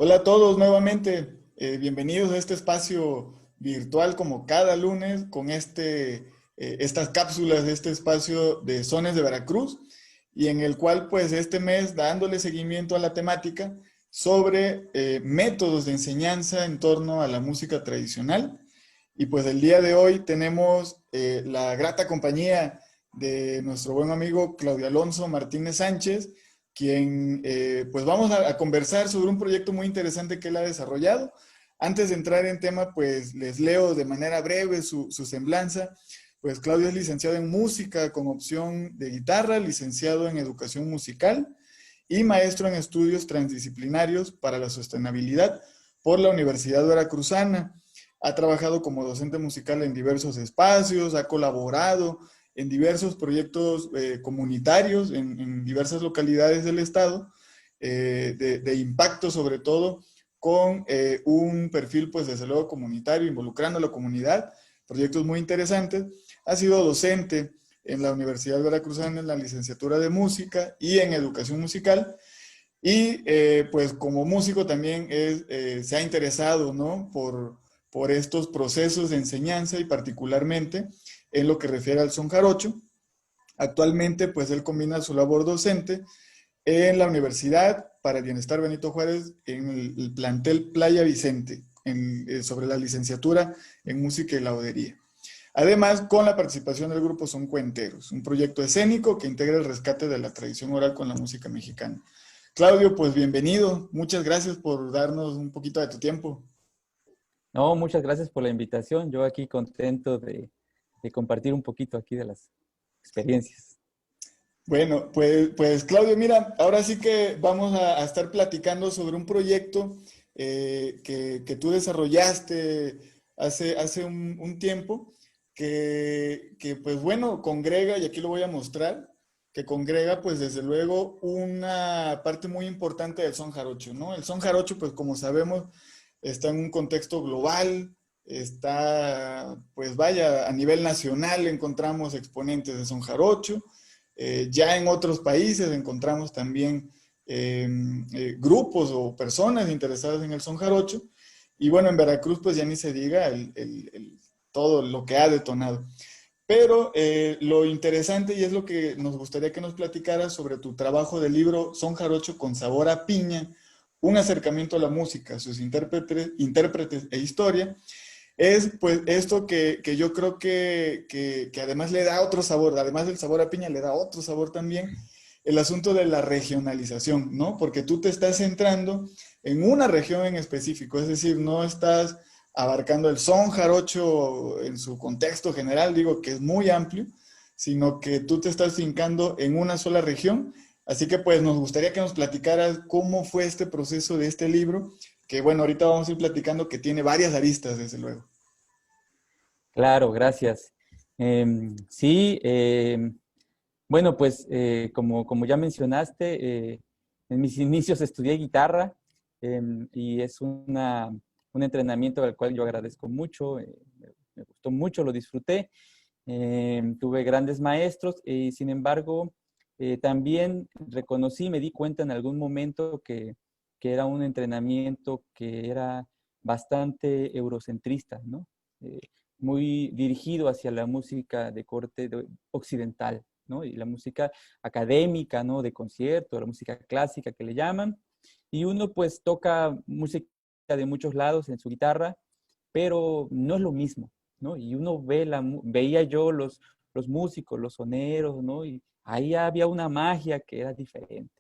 Hola a todos nuevamente, bienvenidos a este espacio virtual como cada lunes con estas cápsulas de este espacio de Sones de Veracruz y en el cual pues este mes dándole seguimiento a la temática sobre métodos de enseñanza en torno a la música tradicional. Y pues el día de hoy tenemos la grata compañía de nuestro buen amigo Claudio Alonso Martínez Sánchez, quien pues vamos a conversar sobre un proyecto muy interesante que él ha desarrollado. Antes de entrar en tema, pues les leo de manera breve su semblanza. Pues Claudio es licenciado en música con opción de guitarra, licenciado en educación musical y maestro en estudios transdisciplinarios para la sostenibilidad por la Universidad Veracruzana. Ha trabajado como docente musical en diversos espacios, ha colaborado en diversos proyectos comunitarios en diversas localidades del estado, de impacto sobre todo, con un perfil pues desde luego comunitario, involucrando a la comunidad, proyectos muy interesantes. Ha sido docente en la Universidad Veracruzana en la licenciatura de música y en educación musical, y pues como músico también se ha interesado, ¿no? por estos procesos de enseñanza y particularmente en lo que refiere al son jarocho. Actualmente pues él combina su labor docente en la Universidad para el Bienestar Benito Juárez en el plantel Playa Vicente, sobre la licenciatura en música y laudería. Además, con la participación del grupo Son Cuenteros, un proyecto escénico que integra el rescate de la tradición oral con la música mexicana. Claudio, pues bienvenido. Muchas gracias por darnos un poquito de tu tiempo. No, muchas gracias por la invitación. Yo aquí contento de compartir un poquito aquí de las experiencias. Bueno, pues Claudio, mira, ahora sí que vamos a estar platicando sobre un proyecto que tú desarrollaste hace un tiempo, pues bueno, congrega, y aquí lo voy a mostrar, que congrega pues desde luego una parte muy importante del son jarocho, ¿no? El son jarocho, pues como sabemos, está en un contexto global, está, pues vaya, a nivel nacional encontramos exponentes de son jarocho. Ya en otros países encontramos también grupos o personas interesadas en el son jarocho. Y bueno, en Veracruz pues ya ni se diga todo lo que ha detonado. Pero lo interesante, y es lo que nos gustaría que nos platicaras sobre tu trabajo del libro Son Jarocho con sabor a piña, un acercamiento a la música, sus intérpretes e historia, es pues esto que yo creo que además le da otro sabor, además del sabor a piña, le da otro sabor también, el asunto de la regionalización, ¿no? Porque tú te estás centrando en una región en específico, es decir, no estás abarcando el son jarocho en su contexto general, digo que es muy amplio, sino que tú te estás fincando en una sola región. Así que pues nos gustaría que nos platicaras cómo fue este proceso de este libro, que bueno, ahorita vamos a ir platicando que tiene varias aristas, desde luego. Claro, gracias. Sí, bueno, pues como ya mencionaste, en mis inicios estudié guitarra y es un entrenamiento al cual yo agradezco mucho, me gustó mucho, lo disfruté. Tuve grandes maestros y sin embargo también reconocí, me di cuenta en algún momento que era un entrenamiento que era bastante eurocentrista, ¿no? Eh, Muy dirigido hacia la música de corte occidental, ¿no? Y la música académica, ¿no? De concierto, la música clásica que le llaman. Y uno pues toca música de muchos lados en su guitarra, pero no es lo mismo, ¿no? Y uno veía yo los músicos, los soneros, ¿no? Y ahí había una magia que era diferente.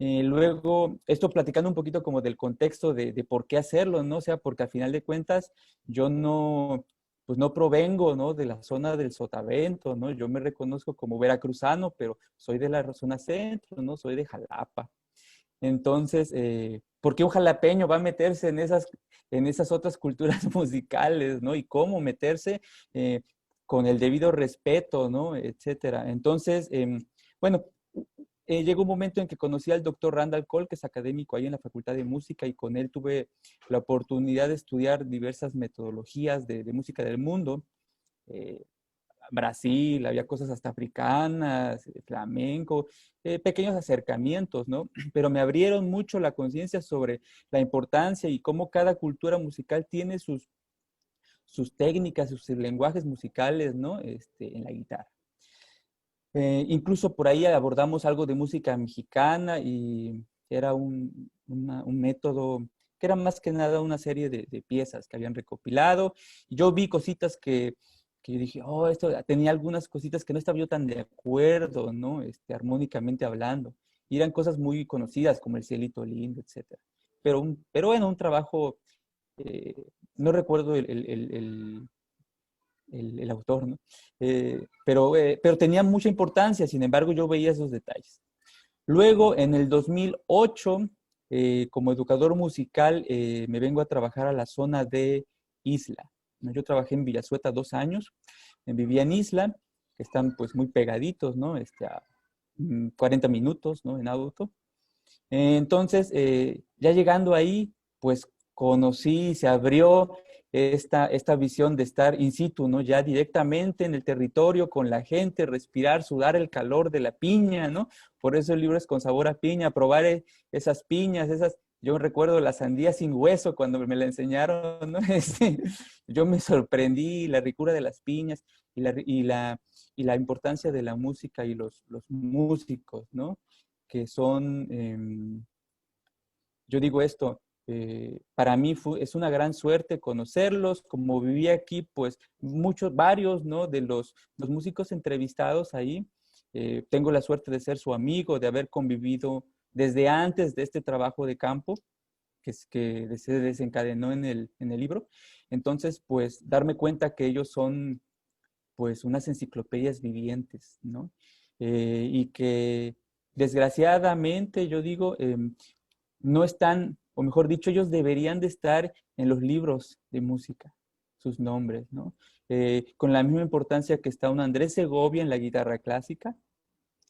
Luego, esto platicando un poquito como del contexto de por qué hacerlo, ¿no? O sea, porque al final de cuentas yo no, pues no provengo, ¿no? De la zona del Sotavento, ¿no? Yo me reconozco como veracruzano, pero soy de la zona centro, ¿no? Soy de Jalapa. Entonces, ¿por qué un jalapeño va a meterse en esas otras culturas musicales, ¿no? Y cómo meterse con el debido respeto, ¿no? Etcétera. Entonces, bueno, llegó un momento en que conocí al doctor Randall Cole, que es académico ahí en la Facultad de Música, y con él tuve la oportunidad de estudiar diversas metodologías de música del mundo. Eh, Brasil, había cosas hasta africanas, flamenco, pequeños acercamientos, ¿no? Pero me abrieron mucho la conciencia sobre la importancia y cómo cada cultura musical tiene sus técnicas, sus lenguajes musicales, ¿no? En la guitarra. Incluso por ahí abordamos algo de música mexicana y era un método que era más que nada una serie de piezas que habían recopilado. Yo vi cositas que yo dije, oh, esto tenía algunas cositas que no estaba yo tan de acuerdo, ¿no? Armónicamente hablando. Y eran cosas muy conocidas como El cielito lindo, etcétera. Pero bueno, un trabajo, eh, no recuerdo el autor, ¿no? Pero tenía mucha importancia, sin embargo, yo veía esos detalles. Luego, en el 2008, como educador musical, me vengo a trabajar a la zona de Isla, ¿no? Yo trabajé en Villazueta 2 años, vivía en Isla, que están pues muy pegaditos, ¿no? A 40 minutos, ¿no? En auto. Entonces, ya llegando ahí, pues conocí, se abrió esta visión de estar in situ, ¿no? Ya directamente en el territorio, con la gente, respirar, sudar el calor de la piña, ¿no? Por eso el libro es con sabor a piña, probar esas piñas, yo recuerdo la sandía sin hueso cuando me la enseñaron, ¿no? Yo me sorprendí, la ricura de las piñas y la importancia de la música y los músicos, ¿no? Que son, yo digo esto, para mí es una gran suerte conocerlos, como viví aquí, pues varios, ¿no? De los músicos entrevistados ahí, tengo la suerte de ser su amigo, de haber convivido desde antes de este trabajo de campo, que se desencadenó en el libro. Entonces, pues darme cuenta que ellos son pues unas enciclopedias vivientes, ¿no? Y que desgraciadamente, yo digo, no están, o mejor dicho, ellos deberían de estar en los libros de música, sus nombres, ¿no? Con la misma importancia que está un Andrés Segovia en la guitarra clásica,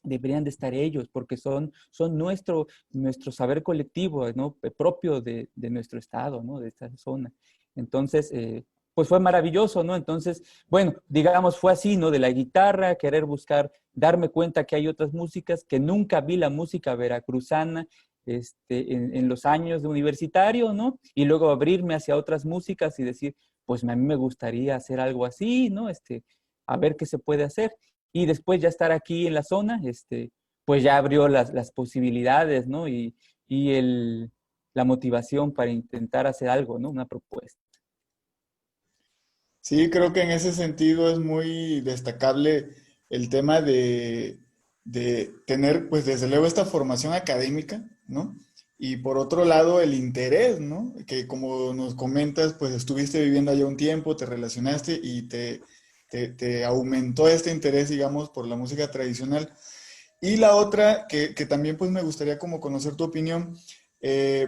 deberían de estar ellos, porque son nuestro saber colectivo, ¿no? Propio de nuestro estado, ¿no? De esta zona. Entonces, pues fue maravilloso, ¿no? Entonces, bueno, digamos, fue así, ¿no? De la guitarra, querer buscar, darme cuenta que hay otras músicas, que nunca vi la música veracruzana, en los años de universitario, ¿no? Y luego abrirme hacia otras músicas y decir, pues a mí me gustaría hacer algo así, ¿no? A ver qué se puede hacer. Y después ya estar aquí en la zona, pues ya abrió las posibilidades, ¿no? Y la motivación para intentar hacer algo, ¿no? Una propuesta. Sí, creo que en ese sentido es muy destacable el tema de tener, pues desde luego, esta formación académica, ¿no? Y por otro lado, el interés, ¿no? Que como nos comentas, pues estuviste viviendo allá un tiempo, te relacionaste y te aumentó este interés, digamos, por la música tradicional. Y la otra, que también pues me gustaría como conocer tu opinión,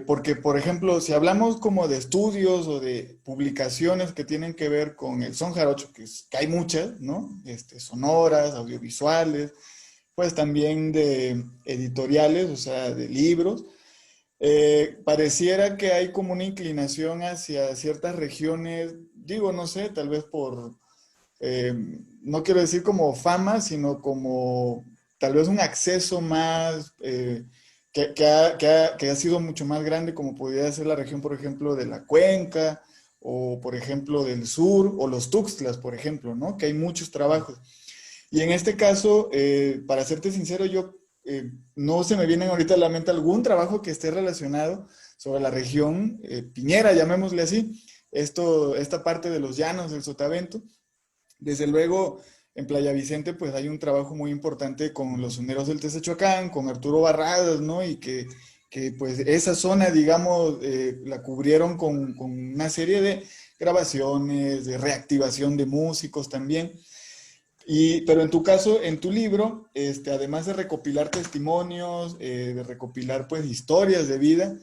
porque por ejemplo, si hablamos como de estudios o de publicaciones que tienen que ver con el son jarocho, que hay muchas, ¿no? Sonoras, audiovisuales, pues también de editoriales, o sea, de libros, pareciera que hay como una inclinación hacia ciertas regiones, digo, no sé, tal vez por eh, no quiero decir como fama, sino como tal vez un acceso más, que ha sido mucho más grande, como podría ser la región, por ejemplo, de la Cuenca, o por ejemplo del sur, o los Tuxtlas, por ejemplo, ¿no? Que hay muchos trabajos. Y en este caso, para serte sincero, yo no se me viene ahorita a la mente algún trabajo que esté relacionado sobre la región piñera, llamémosle así, esta parte de los llanos del Sotavento. Desde luego, en Playa Vicente, pues hay un trabajo muy importante con los soneros del Tezechuacán, con Arturo Barradas, ¿no? Y que pues esa zona, digamos, la cubrieron con una serie de grabaciones, de reactivación de músicos también. Pero en tu caso, en tu libro, además de recopilar testimonios, de recopilar pues historias de vida,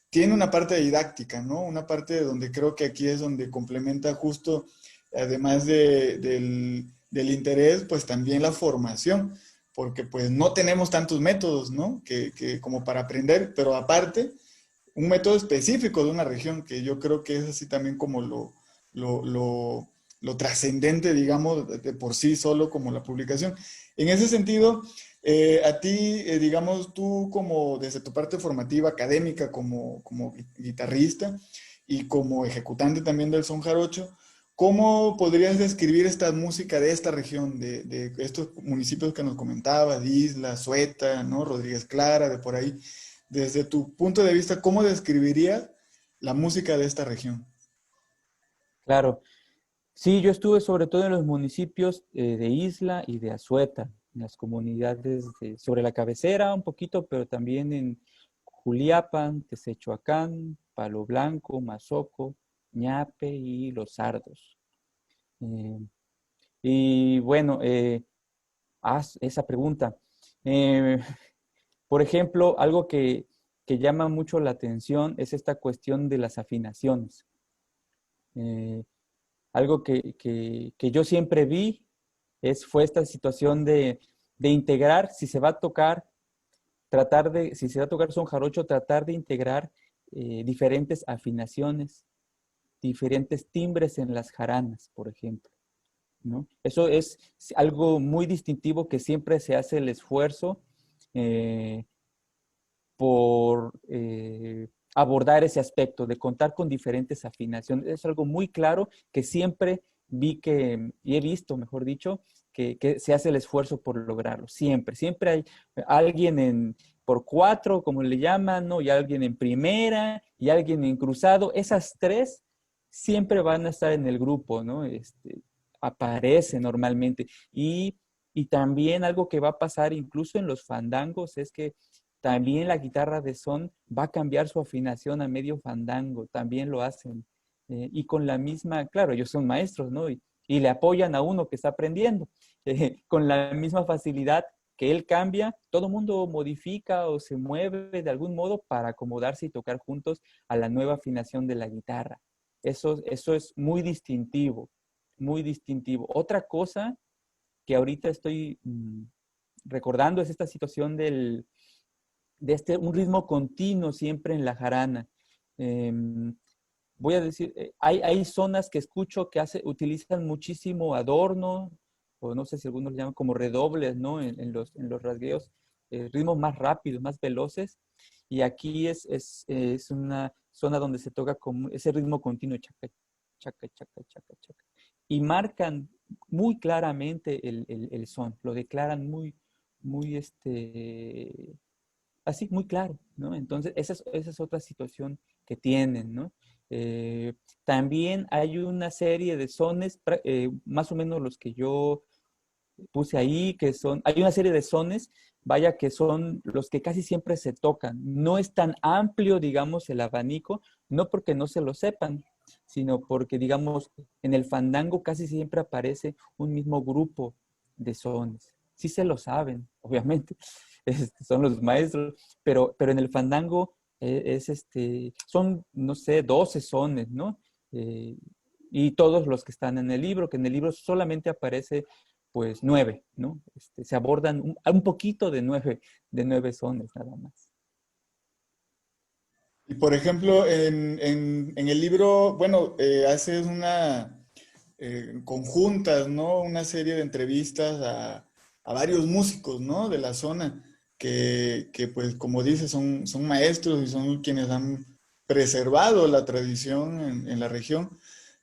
tiene una parte didáctica, ¿no? Una parte donde creo que aquí es donde complementa justo, además del interés, pues también la formación, porque pues no tenemos tantos métodos, ¿no? Que como para aprender, pero aparte, un método específico de una región, que yo creo que es así también como lo lo trascendente, digamos, de por sí solo como la publicación. En ese sentido, a ti, digamos, tú como desde tu parte formativa, académica, como guitarrista y como ejecutante también del son jarocho, ¿cómo podrías describir esta música de esta región, de estos municipios que nos comentabas, Isla, Sueta, ¿no? Rodríguez Clara, de por ahí? Desde tu punto de vista, ¿cómo describirías la música de esta región? Claro. Sí, yo estuve sobre todo en los municipios de Isla y de Azueta, en las comunidades sobre la cabecera un poquito, pero también en Juliapan, Tezechuacán, Palo Blanco, Mazoco, Ñape y Los Sardos. Eh, y bueno, haz esa pregunta. Eh, por ejemplo, algo que llama mucho la atención es esta cuestión de las afinaciones. Eh, Algo que yo siempre vi fue esta situación de integrar, si se va a tocar, si se va a tocar son jarocho, tratar de integrar diferentes afinaciones, diferentes timbres en las jaranas, por ejemplo, ¿no? Eso es algo muy distintivo que siempre se hace el esfuerzo eh, por abordar ese aspecto, de contar con diferentes afinaciones. Es algo muy claro que siempre vi y he visto, mejor dicho, que se hace el esfuerzo por lograrlo. Siempre, siempre hay alguien por cuatro, como le llaman, ¿no? Y alguien en primera, y alguien en cruzado. Esas tres siempre van a estar en el grupo, ¿no? Aparece normalmente. Y también algo que va a pasar incluso en los fandangos es que también la guitarra de son va a cambiar su afinación a medio fandango, también lo hacen. Y con la misma, claro, ellos son maestros, ¿no? Y le apoyan a uno que está aprendiendo. Con la misma facilidad que él cambia, todo el mundo modifica o se mueve de algún modo para acomodarse y tocar juntos a la nueva afinación de la guitarra. Eso es muy distintivo, muy distintivo. Otra cosa que ahorita estoy recordando es esta situación un ritmo continuo siempre en la jarana. Eh, Voy a decir, hay zonas que escucho que utilizan muchísimo adorno, o no sé si algunos le llaman como redobles, ¿no? En los rasgueos, ritmos más rápidos, más veloces. Y aquí es una zona donde se toca con ese ritmo continuo, chaca, chaca, chaca, chaca, chaca. Y marcan muy claramente el son, lo declaran muy, así, muy claro, ¿no? Entonces, esa es otra situación que tienen, ¿no? También hay una serie de sones, más o menos los que yo puse ahí, hay una serie de sones, vaya, que son los que casi siempre se tocan. No es tan amplio, digamos, el abanico, no porque no se lo sepan, sino porque, digamos, en el fandango casi siempre aparece un mismo grupo de sones. Sí se lo saben, obviamente, son los maestros, pero en el fandango son, no sé, 12 sones, ¿no? Eh, y todos los que están en el libro, que en el libro solamente aparece pues 9, ¿no? Se abordan un poquito de nueve sones nada más. Y por ejemplo, en el libro, bueno, haces conjuntas, ¿no? Una serie de entrevistas a varios músicos, ¿no? De la zona, pues, como dices, son maestros y son quienes han preservado la tradición en la región.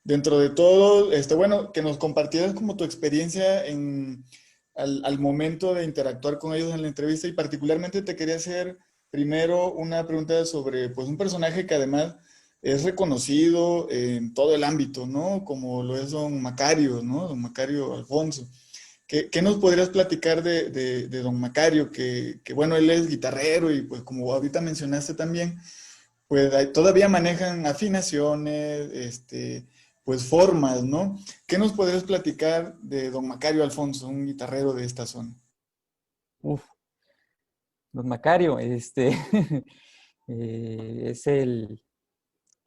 Dentro de todo, bueno, que nos compartieras como tu experiencia al momento de interactuar con ellos en la entrevista y particularmente te quería hacer primero una pregunta sobre, pues, un personaje que además es reconocido en todo el ámbito, ¿no? Como lo es don Macario, ¿no? Don Macario Alfonso. ¿Qué nos podrías platicar de don Macario? Bueno, él es guitarrero y pues como ahorita mencionaste también, pues todavía manejan afinaciones, pues formas, ¿no? ¿Qué nos podrías platicar de don Macario Alfonso, un guitarrero de esta zona? Uf, don Macario, es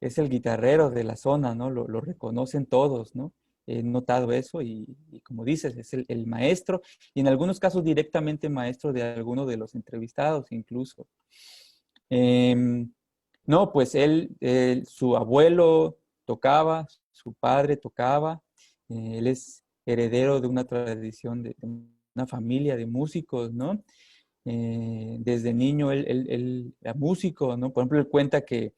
es el guitarrero de la zona, ¿no? Lo reconocen todos, ¿no? He notado eso y como dices, es el maestro y en algunos casos directamente maestro de alguno de los entrevistados incluso. Em, no, pues su abuelo tocaba, su padre tocaba Él es heredero de una tradición, de una familia de músicos, ¿no? Desde niño él era músico, ¿no? Por ejemplo, él cuenta que,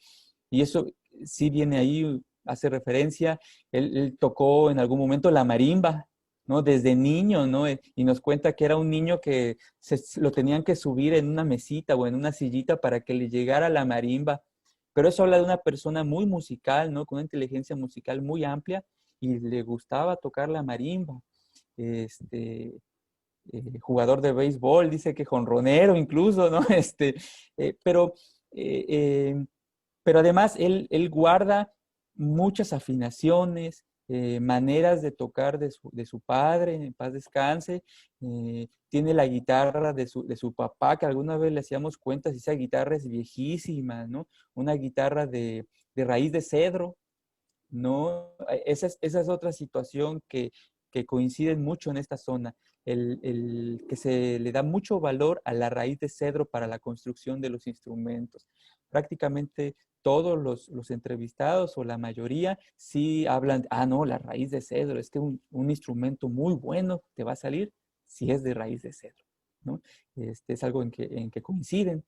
y eso sí viene ahí, hace referencia, él tocó en algún momento la marimba, ¿no? Desde niño, ¿no? Y nos cuenta que era un niño que lo tenían que subir en una mesita o en una sillita para que le llegara la marimba. Pero eso habla de una persona muy musical, ¿no? Con una inteligencia musical muy amplia y le gustaba tocar la marimba. Este, jugador de béisbol, dice que jonronero incluso, ¿no? Eh, pero, eh, eh, pero además él guarda muchas afinaciones, maneras de tocar de su padre, en paz descanse. Tiene la guitarra de su papá, que alguna vez le hacíamos cuentas, y esa guitarra es viejísima, ¿no? Una guitarra de raíz de cedro, ¿no? Esa es otra situación que coincide mucho en esta zona, el que se le da mucho valor a la raíz de cedro para la construcción de los instrumentos. Prácticamente todos los entrevistados o la mayoría sí hablan, no, la raíz de cedro, es que un instrumento muy bueno te va a salir si es de raíz de cedro, ¿no? Es algo en que coinciden.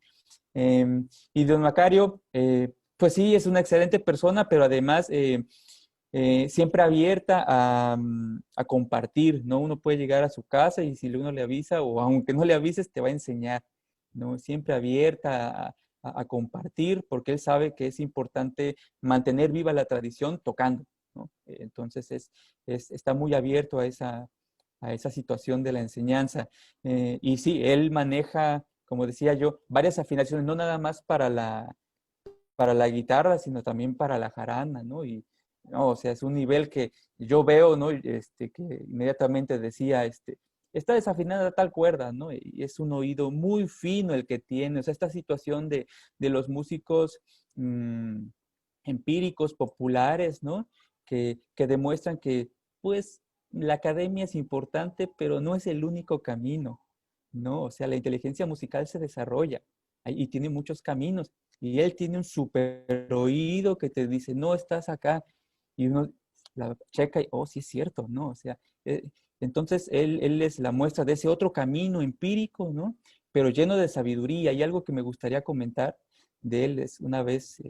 Y don Macario, pues sí, es una excelente persona, pero además siempre abierta a compartir, ¿no? Uno puede llegar a su casa y si uno le avisa, o aunque no le avises, te va a enseñar, ¿no? Siempre abierta a compartir, porque él sabe que es importante mantener viva la tradición tocando, ¿no? Entonces está muy abierto a esa situación de la enseñanza. Y sí, él maneja, como decía yo, varias afinaciones, no nada más para la guitarra, sino también para la jarana, ¿no? Y, no, o sea, es un nivel que yo veo, ¿no? Que inmediatamente decía, está desafinada tal cuerda, ¿no? Y es un oído muy fino el que tiene, o sea, esta situación de los músicos mmm, empíricos, populares, ¿no? Que demuestran que, pues, la academia es importante, pero no es el único camino, ¿no? O sea, la inteligencia musical se desarrolla y tiene muchos caminos. Y él tiene un super oído que te dice, no estás acá. Y uno la checa y, oh, sí es cierto, ¿no? O sea, entonces él es la muestra de ese otro camino empírico, ¿no? Pero lleno de sabiduría. Y algo que me gustaría comentar de él es una vez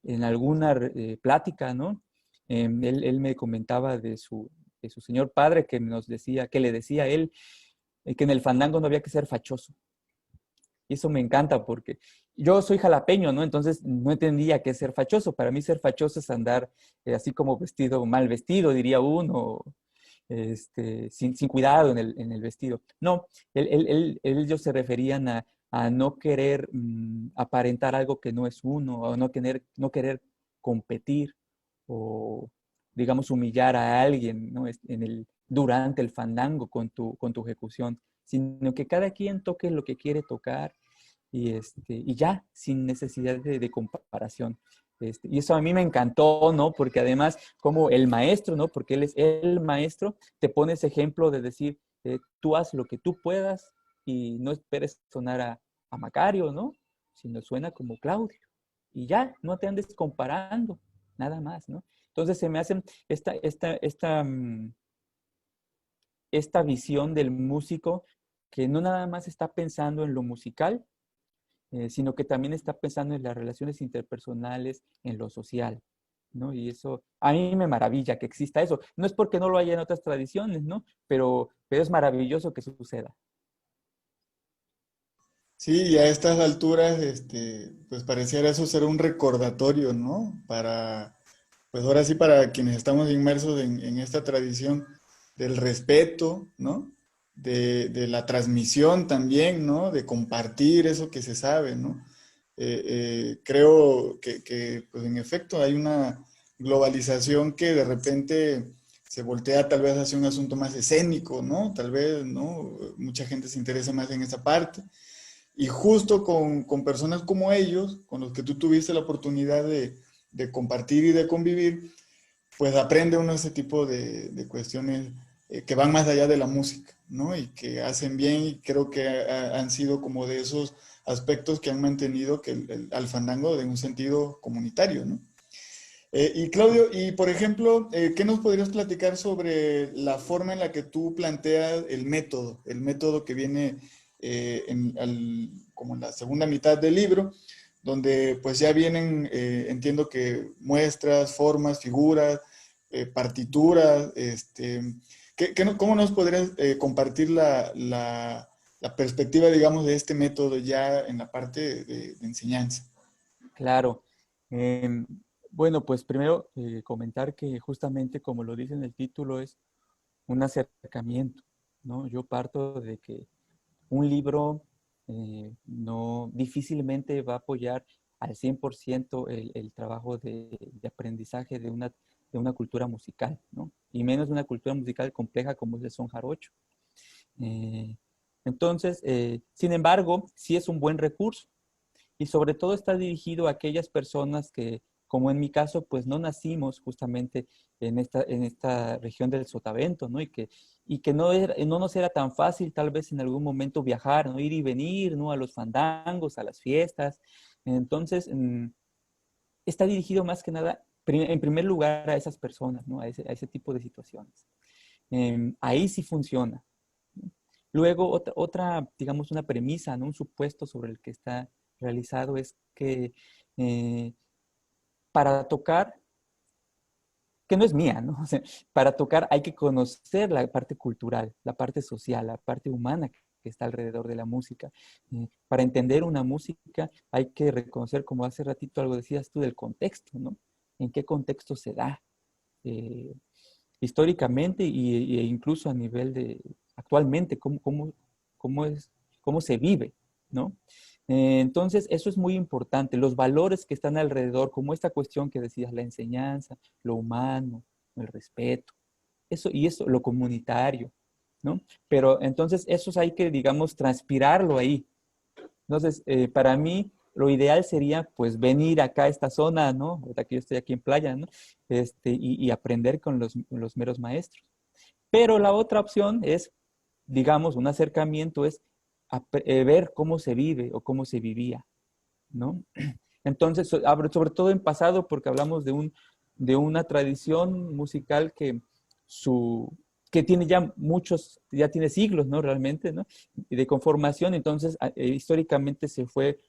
en alguna plática, ¿no? Él me comentaba de su señor padre que nos decía, que le decía a él que en el fandango no había que ser fachoso. Y eso me encanta porque yo soy jalapeño, ¿no? Entonces no entendía qué es ser fachoso. Para mí ser fachoso es andar así como vestido, mal vestido, diría uno, sin cuidado en el vestido. No, ellos se referían a no querer aparentar algo que no es uno, o no querer competir o, digamos, humillar a alguien, ¿no? Durante el fandango con tu ejecución, sino que cada quien toque lo que quiere tocar y ya, sin necesidad de comparación. Y eso a mí me encantó, ¿no? Porque además, como el maestro, ¿no? Porque él es el maestro, te pone ese ejemplo de decir, tú haz lo que tú puedas y no esperes sonar a Macario, ¿no? Sino suena como Claudio. Y ya, no te andes comparando, nada más, ¿no? Entonces se me hacen esta visión del músico que no nada más está pensando en lo musical, sino que también está pensando en las relaciones interpersonales, en lo social, ¿no? Y eso, a mí me maravilla que exista eso. No es porque no lo haya en otras tradiciones, ¿no? Pero es maravilloso que suceda. Sí, y a estas alturas, pues pareciera eso ser un recordatorio, ¿no? Para, pues ahora sí, para quienes estamos inmersos en esta tradición del respeto, ¿no? De la transmisión también, ¿no? De compartir eso que se sabe, ¿no? Creo que, pues en efecto, hay una globalización que de repente se voltea tal vez hacia un asunto más escénico, ¿no? Tal vez, ¿no? Mucha gente se interesa más en esa parte. Y justo con personas como ellos, con los que tú tuviste la oportunidad de compartir y de convivir, pues aprende uno ese tipo de cuestiones que van más allá de la música, ¿no? Y que hacen bien y creo que han sido como de esos aspectos que han mantenido que al fandango de un sentido comunitario, ¿no? Y Claudio, y por ejemplo, ¿qué nos podrías platicar sobre la forma en la que tú planteas el método que viene como en la segunda mitad del libro, donde pues ya vienen, entiendo que muestras, formas, figuras, partituras, ¿cómo nos podrías compartir la perspectiva, digamos, de este método ya en la parte de enseñanza? Claro. Em, bueno, pues primero comentar que justamente como lo dice en el título es un acercamiento, ¿no? Yo parto de que un libro no difícilmente va a apoyar al 100% el trabajo de aprendizaje de una cultura musical, ¿no? Y menos de una cultura musical compleja como es el son jarocho. Eh, entonces, sin embargo, sí es un buen recurso y sobre todo está dirigido a aquellas personas que, como en mi caso, pues no nacimos justamente en esta región del Sotavento, ¿no? Y que no, no nos era tan fácil tal vez en algún momento viajar, ¿no? Ir y venir, ¿no? A los fandangos, a las fiestas. Entonces, está dirigido más que nada, en primer lugar, a esas personas, ¿no? A ese tipo de situaciones. Ahí sí funciona. Luego, digamos, una premisa, ¿no? Un supuesto sobre el que está realizado es que eh, para tocar, que no es mía, ¿no? O sea, para tocar hay que conocer la parte cultural, la parte social, la parte humana que está alrededor de la música. Para entender una música hay que reconocer, como hace ratito algo decías tú, del contexto, ¿no? En qué contexto se da. Eh, históricamente e incluso a nivel de actualmente, cómo es, cómo se vive, ¿no? Entonces, eso es muy importante. Los valores que están alrededor, como esta cuestión que decías, la enseñanza, lo humano, el respeto, eso, lo comunitario, ¿no? Pero entonces, eso hay que, digamos, transpirarlo ahí. Entonces, para mí, lo ideal sería, pues, venir acá a esta zona, ¿no? Ahorita que yo estoy aquí en playa, ¿no? Y aprender con los meros maestros. Pero la otra opción es, digamos, un acercamiento es ver cómo se vive o cómo se vivía, ¿no? Entonces, sobre todo en pasado, porque hablamos de una tradición musical su, que tiene ya ya tiene siglos, ¿no? Realmente, ¿no? Y de conformación, entonces, históricamente se fue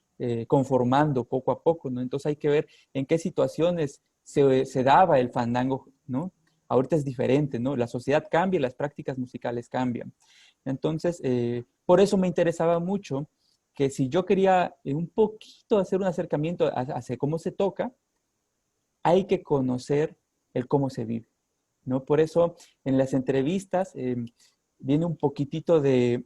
conformando poco a poco, ¿no? Entonces hay que ver en qué situaciones se daba el fandango, ¿no? Ahorita es diferente, ¿no? La sociedad cambia, las prácticas musicales cambian. Entonces, por eso me interesaba mucho que si yo quería un poquito hacer un acercamiento hacia cómo se toca, hay que conocer el cómo se vive, ¿no? Por eso en las entrevistas viene un poquitito de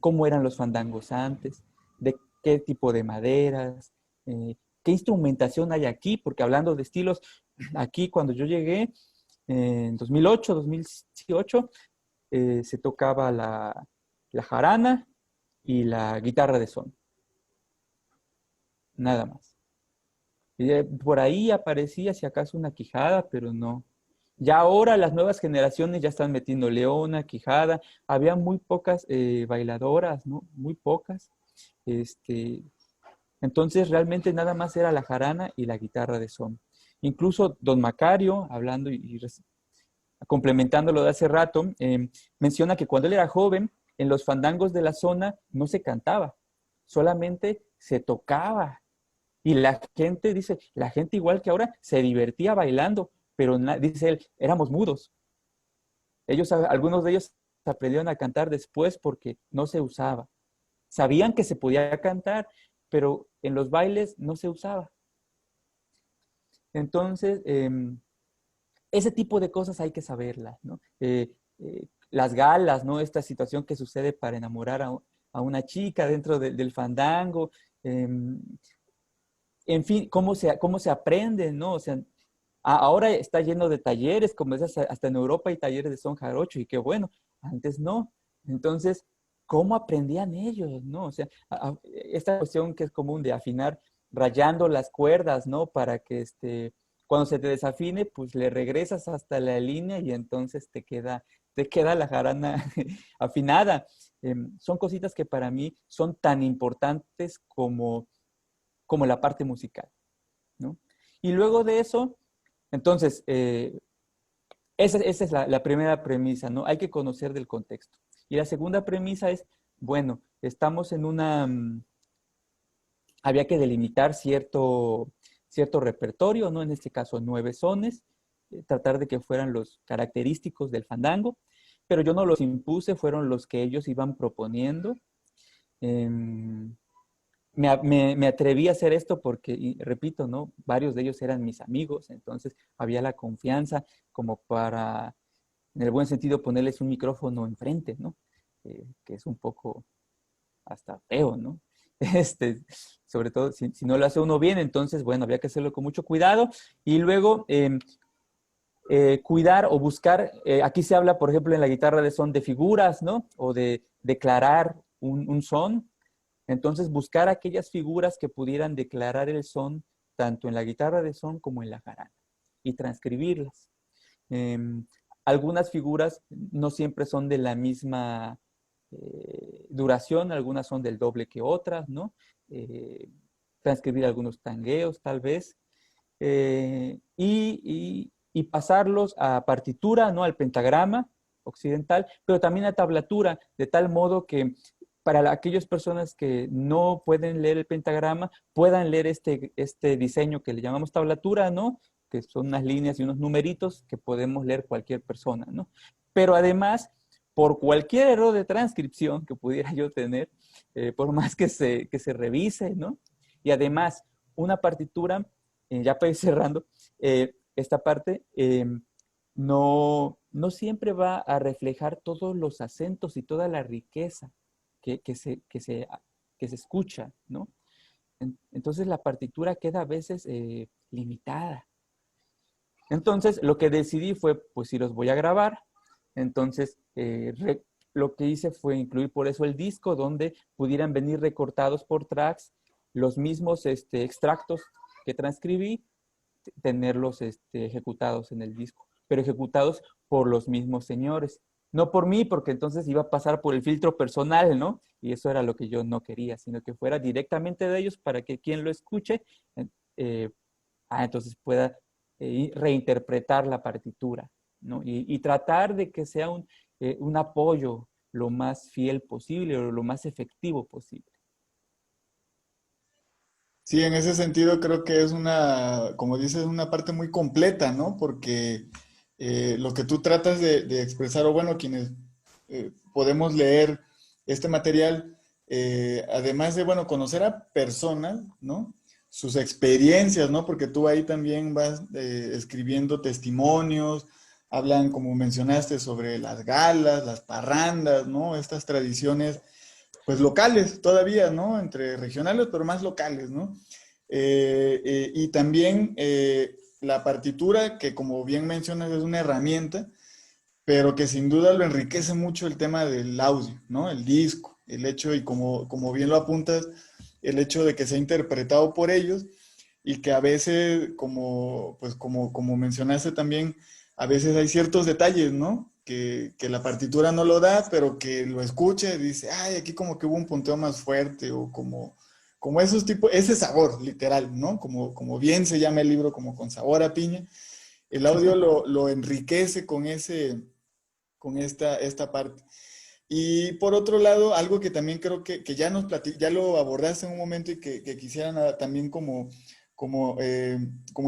cómo eran los fandangos antes, de qué tipo de maderas, qué instrumentación hay aquí, porque hablando de estilos, aquí cuando yo llegué en 2008, 2018, se tocaba la jarana y la guitarra de son, nada más. Y por ahí aparecía si acaso una quijada, pero no. Ya ahora las nuevas generaciones ya están metiendo leona, quijada. Había muy pocas bailadoras, ¿no? Muy pocas. Este, entonces realmente nada más era la jarana y la guitarra de son. Incluso don Macario, hablando complementando lo de hace rato, menciona que cuando él era joven, en los fandangos de la zona no se cantaba, solamente se tocaba. Y la gente, dice, la gente igual que ahora se divertía bailando, pero dice él, éramos mudos. Algunos de ellos aprendieron a cantar después porque no se usaba. Sabían que se podía cantar, pero en los bailes no se usaba. Entonces, ese tipo de cosas hay que saberlas, ¿no? Las galas, ¿no? Esta situación que sucede para enamorar a una chica dentro del fandango. Eh, en fin, cómo se aprende, ¿no? O sea, ahora está lleno de talleres, como es hasta en Europa hay talleres de son jarocho y qué bueno, antes no. Entonces, ¿cómo aprendían ellos, no? O sea, esta cuestión que es común de afinar rayando las cuerdas, ¿no? Para que cuando se te desafine, pues le regresas hasta la línea y entonces te queda la jarana afinada. Son cositas que para mí son tan importantes como la parte musical, ¿no? Y luego de eso, Entonces, esa es la primera premisa, ¿no? Hay que conocer del contexto. Y la segunda premisa es, bueno, estamos en una... había que delimitar cierto repertorio, ¿no? En este caso, 9 sones, tratar de que fueran los característicos del fandango, pero yo no los impuse, fueron los que ellos iban proponiendo. Me atreví a hacer esto porque, y repito, ¿no? Varios de ellos eran mis amigos, entonces había la confianza como para, en el buen sentido, ponerles un micrófono enfrente, ¿no? Que es un poco hasta feo, ¿no? Este, sobre todo si no lo hace uno bien, entonces, bueno, había que hacerlo con mucho cuidado. Y luego, cuidar o buscar, aquí se habla, por ejemplo, en la guitarra de son de figuras, ¿no? O de declarar un son. Entonces, buscar aquellas figuras que pudieran declarar el son, tanto en la guitarra de son como en la jarana, y transcribirlas. Eh, Algunas figuras no siempre son de la misma duración, algunas son del doble que otras, ¿no? Eh, Transcribir algunos tangueos, tal vez, y pasarlos a partitura, ¿no? Al pentagrama occidental, pero también a tablatura, de tal modo que para aquellas personas que no pueden leer el pentagrama, puedan leer este diseño que le llamamos tablatura, ¿no? Que son unas líneas y unos numeritos que podemos leer cualquier persona, ¿no? Pero además, por cualquier error de transcripción que pudiera yo tener, por más que se revise, ¿no? Y además, una partitura, ya para ir cerrando, esta parte, no siempre va a reflejar todos los acentos y toda la riqueza que se escucha, ¿no? Entonces la partitura queda a veces limitada. Entonces lo que decidí fue, pues si los voy a grabar, entonces lo que hice fue incluir por eso el disco donde pudieran venir recortados por tracks los mismos extractos que transcribí, tenerlos ejecutados en el disco, pero ejecutados por los mismos señores. No por mí, porque entonces iba a pasar por el filtro personal, ¿no? Y eso era lo que yo no quería, sino que fuera directamente de ellos para que quien lo escuche, eh, entonces pueda reinterpretar la partitura, ¿no? Y tratar de que sea un apoyo lo más fiel posible o lo más efectivo posible. Sí, en ese sentido creo que es una, como dices, una parte muy completa, ¿no? Porque lo que tú tratas de expresar, o bueno, quienes podemos leer este material, además de, bueno, conocer a personas, ¿no? Sus experiencias, ¿no? Porque tú ahí también vas escribiendo testimonios, hablan, como mencionaste, sobre las galas, las parrandas, ¿no? Estas tradiciones pues locales todavía, ¿no? Entre regionales, pero más locales, ¿no? Y también la partitura, que como bien mencionas es una herramienta, pero que sin duda lo enriquece mucho el tema del audio, ¿no? El disco, el hecho, y como bien lo apuntas, el hecho de que sea interpretado por ellos y que a veces, como mencionaste también, a veces hay ciertos detalles, ¿no? Que la partitura no lo da, pero que lo escucha y dice, ay, aquí como que hubo un punteo más fuerte, o como esos tipos, ese sabor, literal, ¿no? Como bien se llama el libro, como con sabor a piña, el audio lo enriquece con esta parte. Y por otro lado, algo que también creo que ya lo abordaste en un momento y que quisieran también como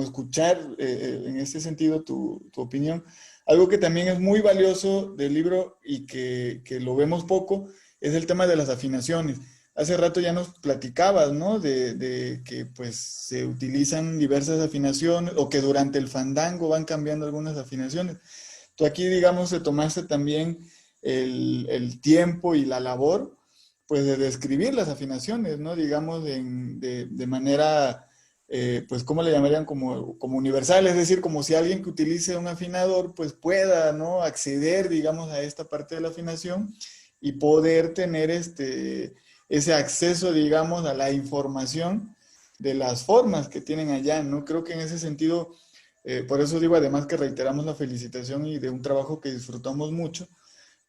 escuchar en ese sentido tu opinión. Algo que también es muy valioso del libro y que lo vemos poco es el tema de las afinaciones. Hace rato ya nos platicabas, ¿no? De que pues se utilizan diversas afinaciones o que durante el fandango van cambiando algunas afinaciones. Tú aquí, digamos, te tomaste también el tiempo y la labor, pues, de describir las afinaciones, ¿no? Digamos, de manera, pues, ¿cómo le llamarían? Como universal, es decir, como si alguien que utilice un afinador, pues, pueda, ¿no? Acceder, digamos, a esta parte de la afinación y poder tener ese acceso, digamos, a la información de las formas que tienen allá, ¿no? Creo que en ese sentido por eso digo, además que reiteramos la felicitación y de un trabajo que disfrutamos mucho,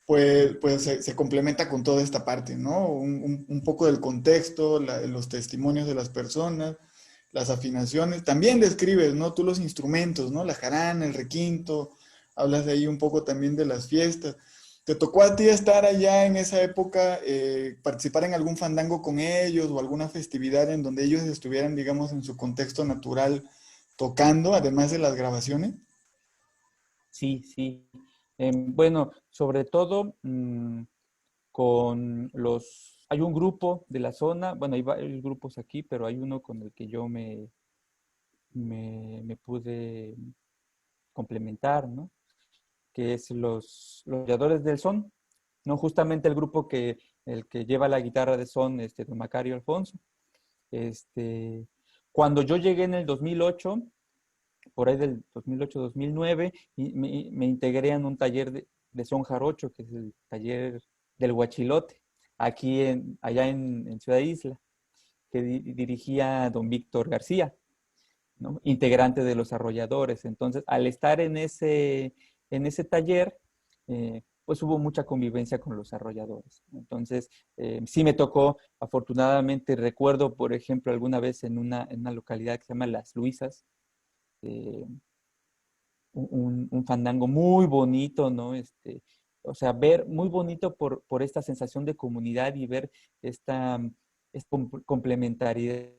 pues se complementa con toda esta parte, ¿no? Un poco del contexto, los testimonios de las personas, las afinaciones. También describes, ¿no? Tú los instrumentos, ¿no? La jarana, el requinto, hablas de ahí un poco también de las fiestas. ¿Te tocó a ti estar allá en esa época, participar en algún fandango con ellos o alguna festividad en donde ellos estuvieran, digamos, en su contexto natural tocando, además de las grabaciones? Sí, sí. Bueno, sobre todo con los... Hay un grupo de la zona, bueno, hay varios grupos aquí, pero hay uno con el que yo me pude complementar, ¿no? Que es los Aulladores del Son, ¿no? Justamente el que lleva la guitarra de son, don Macario Alfonso. Este, Cuando yo llegué en el 2008, por ahí del 2008-2009, y me integré en un taller de son jarocho, que es el taller del Huachilote, allá en Ciudad Isla, que dirigía don Víctor García, ¿no? Integrante de los arrolladores. Entonces, al estar en ese taller, pues hubo mucha convivencia con los arrolladores. Entonces, sí me tocó, afortunadamente, recuerdo, por ejemplo, alguna vez en una localidad que se llama Las Luisas, eh, un fandango muy bonito, ¿no? O sea, ver muy bonito por esta sensación de comunidad y ver esta complementariedad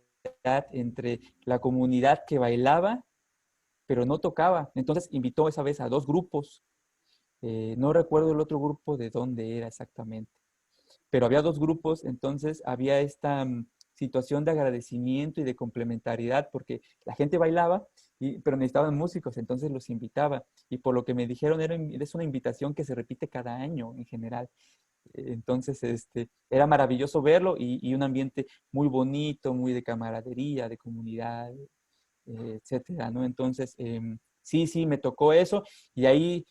entre la comunidad que bailaba, pero no tocaba. Entonces invitó esa vez a dos grupos. No recuerdo el otro grupo de dónde era exactamente, pero había dos grupos, entonces había esta situación de agradecimiento y de complementariedad, porque la gente bailaba, pero necesitaban músicos, entonces los invitaba. Y por lo que me dijeron, es una invitación que se repite cada año en general. Entonces, era maravilloso verlo y un ambiente muy bonito, muy de camaradería, de comunidad, etcétera, ¿no? Entonces, sí, sí, me tocó eso y ahí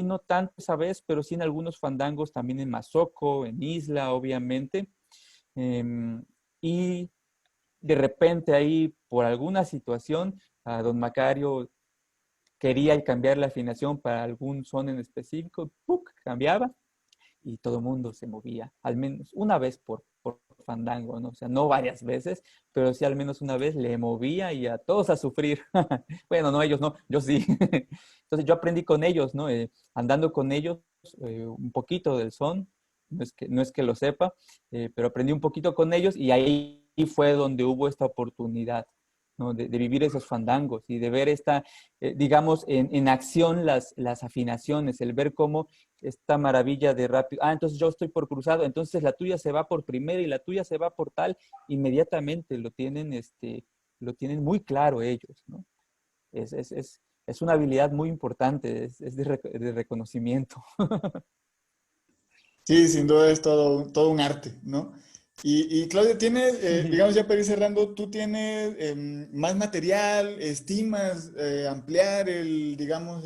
no tanto esa vez, pero sí en algunos fandangos también en Mazoco, en Isla, obviamente. Em, y de repente ahí, por alguna situación, a don Macario quería cambiar la afinación para algún son en específico, ¡puc! Cambiaba y todo el mundo se movía, al menos una vez por fandango, ¿no? O sea, no varias veces, pero sí al menos una vez le movía y a todos a sufrir. Bueno, no ellos, no, yo sí. Entonces yo aprendí con ellos, ¿no? Andando con ellos un poquito del son, no es que lo sepa, pero aprendí un poquito con ellos y ahí fue donde hubo esta oportunidad, ¿no? De vivir esos fandangos y de ver digamos, en acción las afinaciones, el ver cómo esta maravilla de rápido, entonces yo estoy por cruzado, entonces la tuya se va por primera y la tuya se va por tal, inmediatamente lo tienen muy claro ellos, ¿no? Es una habilidad muy importante, es de reconocimiento. Sí, sin duda es todo un arte, ¿no? Y Claudia, tienes, Sí. digamos ya para ir cerrando, tú tienes más material, estimas ampliar digamos,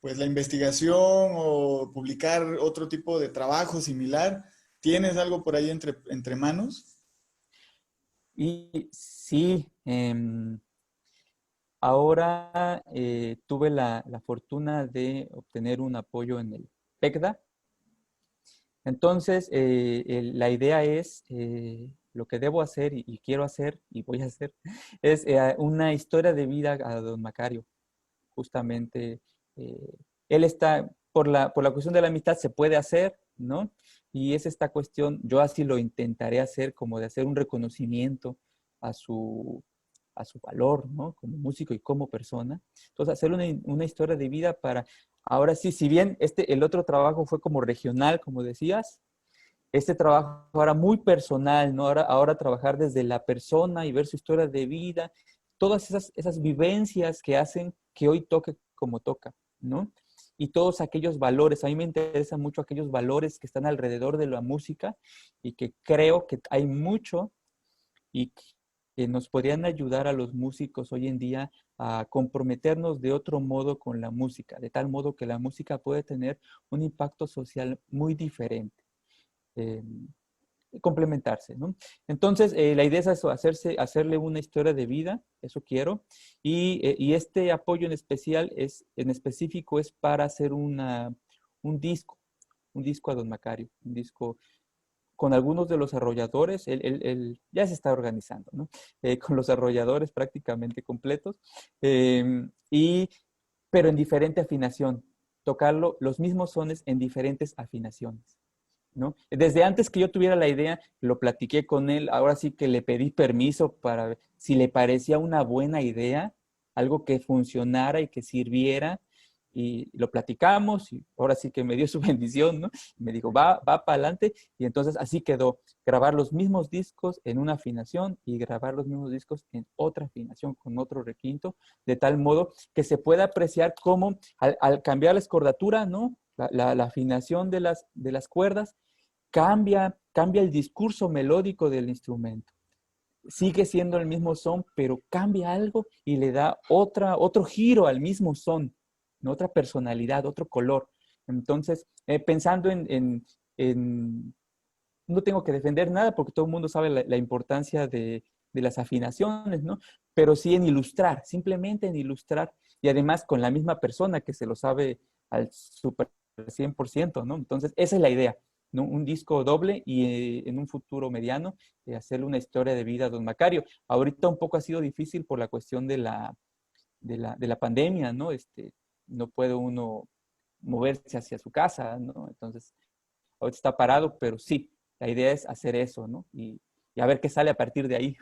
pues la investigación o publicar otro tipo de trabajo similar. ¿Tienes algo por ahí entre manos? Y sí, ahora tuve la fortuna de obtener un apoyo en el PECDA. Entonces, la idea es, lo que debo hacer y quiero hacer y voy a hacer, es una historia de vida a don Macario. Justamente, eh, él está, por la cuestión de la amistad se puede hacer, ¿no? Y es esta cuestión, yo así lo intentaré hacer, como de hacer un reconocimiento a su, a su valor, ¿no? Como músico y como persona. Entonces, hacer una historia de vida para, ahora sí, si bien el otro trabajo fue como regional, como decías, este trabajo ahora muy personal, ¿no? Ahora trabajar desde la persona y ver su historia de vida, todas esas vivencias que hacen que hoy toque como toca, ¿no? Y todos aquellos valores, a mí me interesan mucho aquellos valores que están alrededor de la música y que creo que hay mucho y que nos podrían ayudar a los músicos hoy en día a comprometernos de otro modo con la música, de tal modo que la música puede tener un impacto social muy diferente. Eh, Complementarse, ¿no? Entonces, la idea es eso, hacerle una historia de vida, eso quiero, y este apoyo en específico es para hacer un disco a Don Macario, un disco con algunos de los arrolladores, él ya se está organizando, ¿no? Con los arrolladores prácticamente completos, y, pero en diferente afinación, tocarlo, los mismos sones en diferentes afinaciones, ¿no? Desde antes que yo tuviera la idea, lo platiqué con él, ahora sí que le pedí permiso para ver si le parecía una buena idea, algo que funcionara y que sirviera, y lo platicamos, y ahora sí que me dio su bendición, ¿no? Me dijo, va para adelante, y entonces así quedó, grabar los mismos discos en una afinación y grabar los mismos discos en otra afinación, con otro requinto, de tal modo que se pueda apreciar cómo al cambiar la escordatura, ¿no? La afinación de las cuerdas, cambia el discurso melódico del instrumento. Sigue siendo el mismo son, pero cambia algo y le da otro giro al mismo son, ¿no? Otra personalidad, otro color. Entonces, pensando no tengo que defender nada porque todo el mundo sabe la importancia de las afinaciones, ¿no? Pero sí en ilustrar, simplemente en ilustrar, y además con la misma persona que se lo sabe al super 100%, ¿no? Entonces, esa es la idea, ¿no? Un disco doble y en un futuro mediano, hacerle una historia de vida a don Macario. Ahorita un poco ha sido difícil por la cuestión de la pandemia, ¿no? No puede uno moverse hacia su casa, ¿no? Entonces, ahorita está parado, pero sí, la idea es hacer eso, ¿no? Y a ver qué sale a partir de ahí.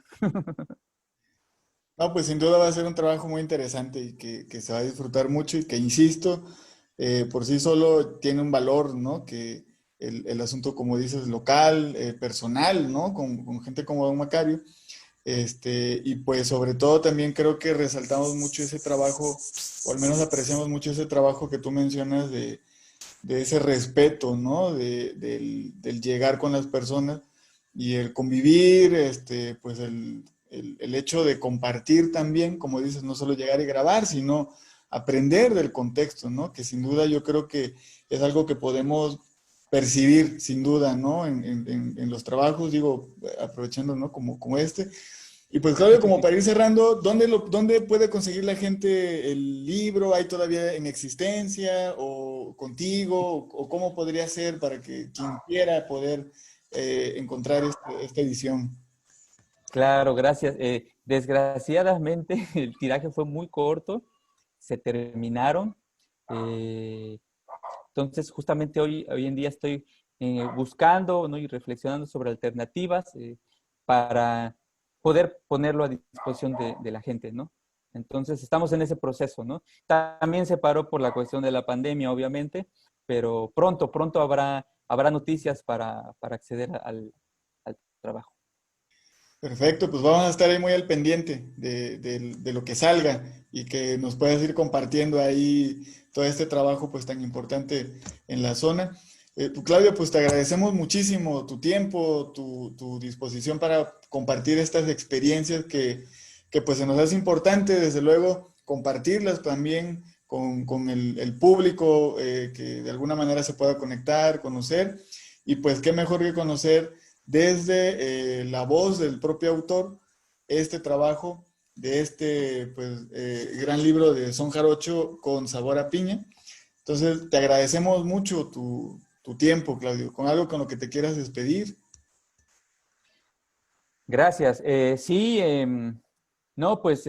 No, pues sin duda va a ser un trabajo muy interesante y que se va a disfrutar mucho y que, insisto, por sí solo tiene un valor, ¿no? Que el asunto, como dices, local, personal, ¿no? Con gente como Don Macario. Y pues sobre todo también creo que resaltamos mucho ese trabajo, o al menos apreciamos mucho ese trabajo que tú mencionas de ese respeto, ¿no? Del llegar con las personas y el convivir, pues el hecho de compartir también, como dices, no solo llegar y grabar, sino aprender del contexto, ¿no? Que sin duda yo creo que es algo que podemos percibir, sin duda, ¿no? En los trabajos, digo, aprovechando, ¿no? Como este. Y pues Claudio, como para ir cerrando, ¿dónde puede conseguir la gente el libro? ¿Hay todavía en existencia o contigo? ¿O cómo podría ser para que quien quiera poder encontrar esta edición? Claro, gracias. Desgraciadamente, el tiraje fue muy corto, se terminaron. eh, entonces, justamente hoy en día estoy buscando, ¿no? Y reflexionando sobre alternativas para poder ponerlo a disposición de la gente, ¿no? Entonces, estamos en ese proceso, ¿no? También se paró por la cuestión de la pandemia, obviamente, pero pronto habrá noticias para acceder al trabajo. Perfecto, pues vamos a estar ahí muy al pendiente de lo que salga y que nos puedas ir compartiendo ahí todo este trabajo pues tan importante en la zona. Claudio, pues te agradecemos muchísimo tu tiempo, tu disposición para compartir estas experiencias que pues se nos hace importante, desde luego, compartirlas también con el público, que de alguna manera se pueda conectar, conocer, y pues qué mejor que conocer desde la voz del propio autor este trabajo de este pues, gran libro de Son Jarocho con sabor a piña. Entonces, te agradecemos mucho tu tiempo, Claudio, con algo con lo que te quieras despedir. Gracias. Sí, no, pues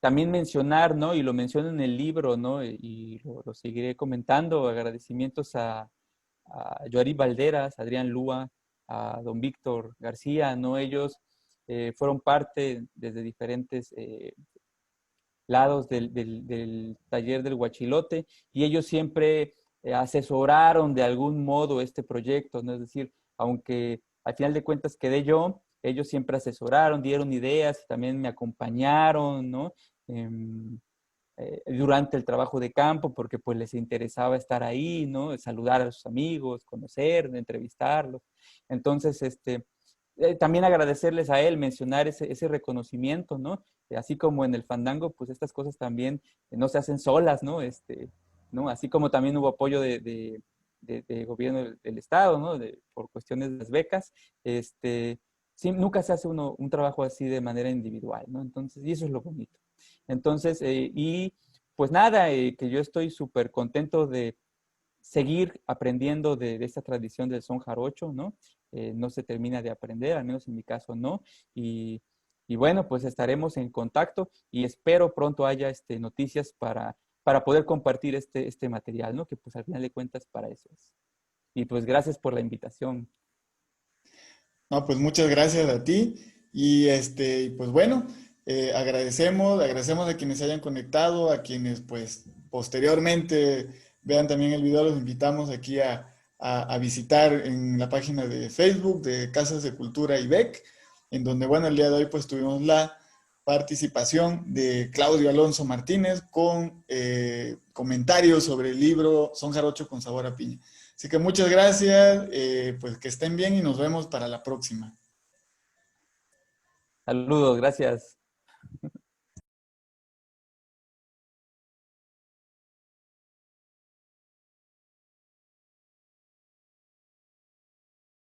también mencionar, ¿no? Y lo menciono en el libro, ¿no? Y lo seguiré comentando. Agradecimientos a Joari Valderas, Adrián Lúa, a don Víctor García, ¿no? Ellos fueron parte desde diferentes lados del taller del Huachilote, y ellos siempre asesoraron de algún modo este proyecto, ¿no? Es decir, aunque al final de cuentas quedé yo, ellos siempre asesoraron, dieron ideas, también me acompañaron, ¿no? Durante el trabajo de campo, porque pues les interesaba estar ahí, ¿no? Saludar a sus amigos, conocer, entrevistarlos. Entonces, también agradecerles a él, mencionar ese reconocimiento, ¿no? Así como en el fandango, pues estas cosas también no se hacen solas, ¿no? ¿No? Así como también hubo apoyo de gobierno del Estado, ¿no? Por cuestiones de las becas, sí, nunca se hace un trabajo así de manera individual, ¿no? Entonces, y eso es lo bonito. Entonces, y pues nada, que yo estoy súper contento de seguir aprendiendo de esta tradición del son jarocho, ¿no? No se termina de aprender, al menos en mi caso no. Y bueno, pues estaremos en contacto y espero pronto haya noticias para poder compartir este material, ¿no? Que pues al final de cuentas para eso es. Y pues gracias por la invitación. No, pues muchas gracias a ti y pues bueno, agradecemos a quienes se hayan conectado, a quienes pues posteriormente vean también el video, los invitamos aquí a visitar en la página de Facebook de Casas de Cultura IBEC, en donde bueno, el día de hoy pues tuvimos la participación de Claudio Alonso Martínez con comentarios sobre el libro Son Jarocho con sabor a piña. Así que muchas gracias, pues que estén bien y nos vemos para la próxima. Saludos, gracias.